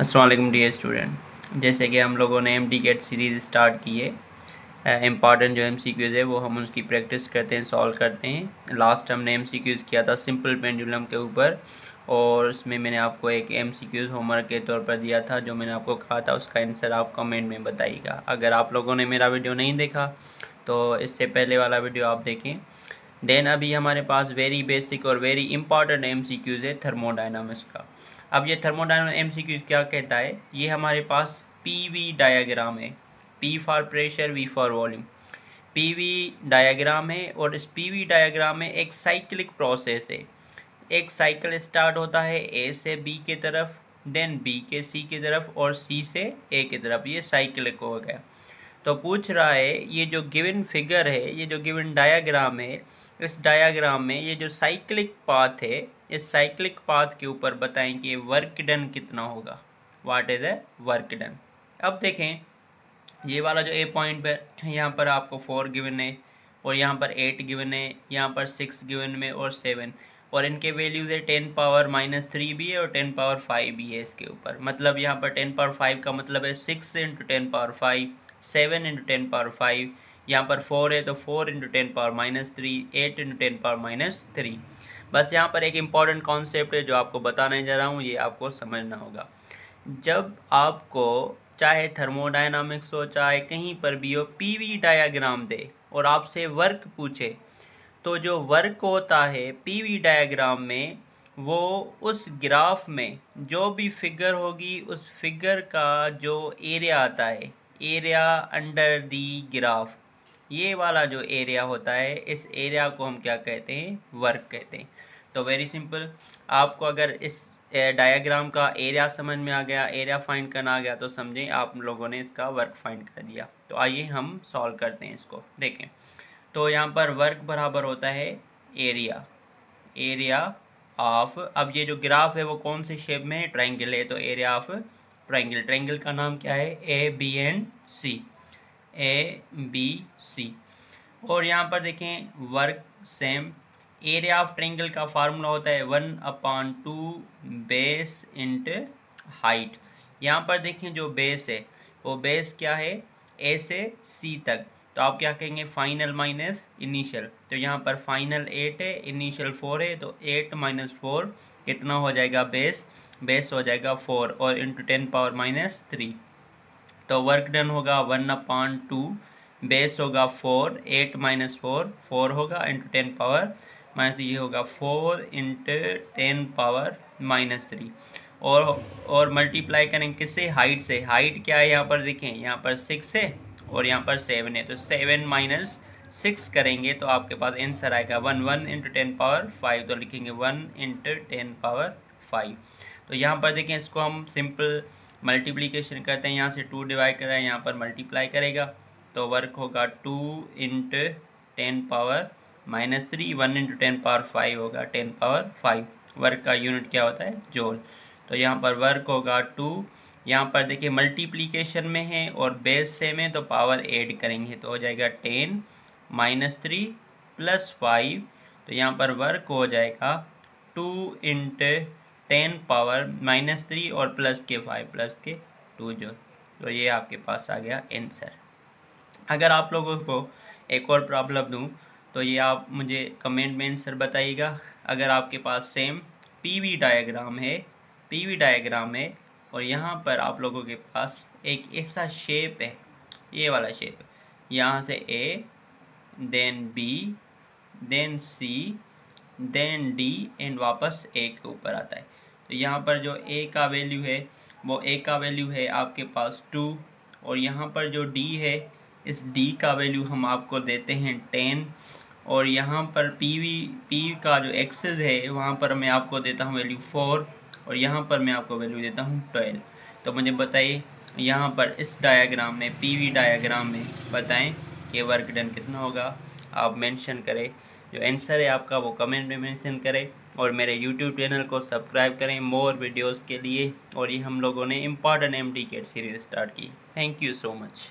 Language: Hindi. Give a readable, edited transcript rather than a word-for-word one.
अस्सलाम वालेकुम डियर स्टूडेंट। जैसे कि हम लोगों ने एमडी गेट सीरीज़ स्टार्ट की है, इम्पॉर्टेंट जो एमसीक्यूज़ है वो हम उसकी प्रैक्टिस करते हैं, सॉल्व करते हैं। लास्ट हमने एमसीक्यूज़ किया था सिंपल पेंडुलम के ऊपर, और उसमें मैंने आपको एक एमसीक्यूज़ होमवर्क के तौर पर दिया था। जो मैंने आपको कहा था उसका आंसर आप कमेंट में बताइएगा। अगर आप लोगों ने मेरा वीडियो नहीं देखा तो इससे पहले वाला वीडियो आप देखें। देन अभी हमारे पास वेरी बेसिक और वेरी इंपॉर्टेंट एमसीक्यूज़ है थर्मोडायनामिक्स का। अब ये थर्मोडायनामिक्स एमसीक्यूज़ क्या कहता है, ये हमारे पास पीवी डायग्राम है। P for pressure, V for volume. PV diagram है, और इस पीवी डायग्राम में एक साइक्लिक प्रोसेस है। एक साइकिल स्टार्ट होता है ए से बी के तरफ, देन बी के सी की तरफ, और सी से ए की तरफ। ये साइक्लिक हो गया। तो पूछ रहा है ये जो गिवन फिगर है, ये जो गिवन डायग्राम है, इस डायग्राम में ये जो साइक्लिक पाथ है, इस साइक्लिक पाथ के ऊपर बताएं कि वर्क डन कितना होगा। What is the work done. अब देखें, ये वाला जो ए पॉइंट पे यहाँ पर आपको 4 गिवन है, और यहाँ पर 8 गिवन है, यहाँ पर 6 गिवन में, और 7, और इनके वैल्यूज़ है 10⁻³ भी है और 10⁻5 भी है इसके ऊपर। मतलब यहाँ पर 10⁻5 का मतलब है 6 × 10⁻5, 7 × 10⁻5, यहाँ पर 4 है तो 4 × 10⁻3, 8 × 10⁻3। बस यहाँ पर एक इम्पॉर्टेंट कॉन्सेप्ट है जो आपको बताने जा रहा हूँ, ये आपको समझना होगा। जब आपको चाहे थर्मोडायनामिक्स हो, चाहे कहीं पर भी हो, पीवी डायग्राम दे और आपसे वर्क पूछे, तो जो वर्क होता है पीवी डायग्राम में, वो उस ग्राफ में जो भी फिगर होगी उस फिगर का जो एरिया आता है, एरिया अंडर दी ग्राफ, ये वाला जो एरिया होता है, इस एरिया को हम क्या कहते हैं, वर्क कहते हैं। तो वेरी सिंपल, आपको अगर इस डायग्राम का एरिया समझ में आ गया, एरिया फाइंड करना आ गया, तो समझें आप लोगों ने इसका वर्क फाइंड कर दिया। तो आइए हम सॉल्व करते हैं इसको। देखें, तो यहाँ पर वर्क बराबर होता है एरिया, एरिया ऑफ, अब ये जो ग्राफ है वो कौन से शेप में है, ट्रायंगल है, तो एरिया ऑफ ट्रायंगल। ट्रायंगल का नाम क्या है, A B and C, A B C. और यहाँ पर देखें work same, area of triangle का फार्मूला होता है 1/2 बेस इंटू हाइट। यहाँ पर देखें जो बेस है वो बेस क्या है, ए से सी तक, तो आप क्या कहेंगे, फाइनल माइनस इनिशियल। तो यहाँ पर फाइनल 8 है, इनिशियल 4 है, तो 8 - 4 कितना हो जाएगा, बेस, बेस हो जाएगा 4, और इंटू 10⁻3। तो वर्क डन होगा 1/2, बेस होगा 4, 8 - 4 4 होगा, इंटू 10⁻, ये होगा 4 × 10⁻3। और मल्टीप्लाई करेंगे किससे, हाइट से। हाइट क्या है यहाँ पर देखें, यहाँ पर 6 है और यहाँ पर 7 है, तो 7 - 6 करेंगे तो आपके पास आंसर आएगा 1 × 10⁻5। तो लिखेंगे 1 × 10⁻5। तो यहाँ पर देखें, इसको हम सिंपल मल्टीप्लिकेशन करते हैं, यहाँ से 2 डिवाइड कर रहे हैं, यहाँ पर मल्टीप्लाई करेगा, तो वर्क होगा 2 × 10⁻3, 1 × 10⁻5 होगा 10⁻5। वर्क का यूनिट क्या होता है, जूल। तो यहाँ पर वर्क होगा 2, यहाँ पर देखिए मल्टीप्लिकेशन में है और बेस सेम है, तो पावर ऐड करेंगे तो हो जाएगा 10 - 3 + 5। तो यहाँ पर वर्क हो जाएगा 2 × 10⁻³ और प्लस के 5 प्लस के 2 जो। तो ये आपके पास आ गया आंसर। अगर आप लोगों को एक और प्रॉब्लम दूं तो ये आप मुझे कमेंट में आंसर बताइएगा। अगर आपके पास सेम पीवी डायग्राम है, पीवी डायग्राम है, और यहाँ पर आप लोगों के पास एक ऐसा शेप है, ये वाला शेप, यहाँ से A, then B, then C, then D, and वापस ए के ऊपर आता है। तो यहाँ पर जो ए का वैल्यू है वो ए का वैल्यू है आपके पास 2, और यहाँ पर जो डी है, इस डी का वैल्यू हम आपको देते हैं 10, और यहाँ पर पी का जो एक्सेस है वहाँ पर मैं आपको देता हूँ वैल्यू 4, और यहाँ पर मैं आपको वैल्यू देता हूँ 12। तो मुझे बताइए यहाँ पर इस डायग्राम में, पीवी डायग्राम में बताएं कि वर्क डन कितना होगा। आप मेंशन करें, जो आंसर है आपका वो कमेंट में मेंशन करें, और मेरे यूट्यूब चैनल को सब्सक्राइब करें मोर वीडियोस के लिए। और ये हम लोगों ने important MD gate series start की। Thank you so much.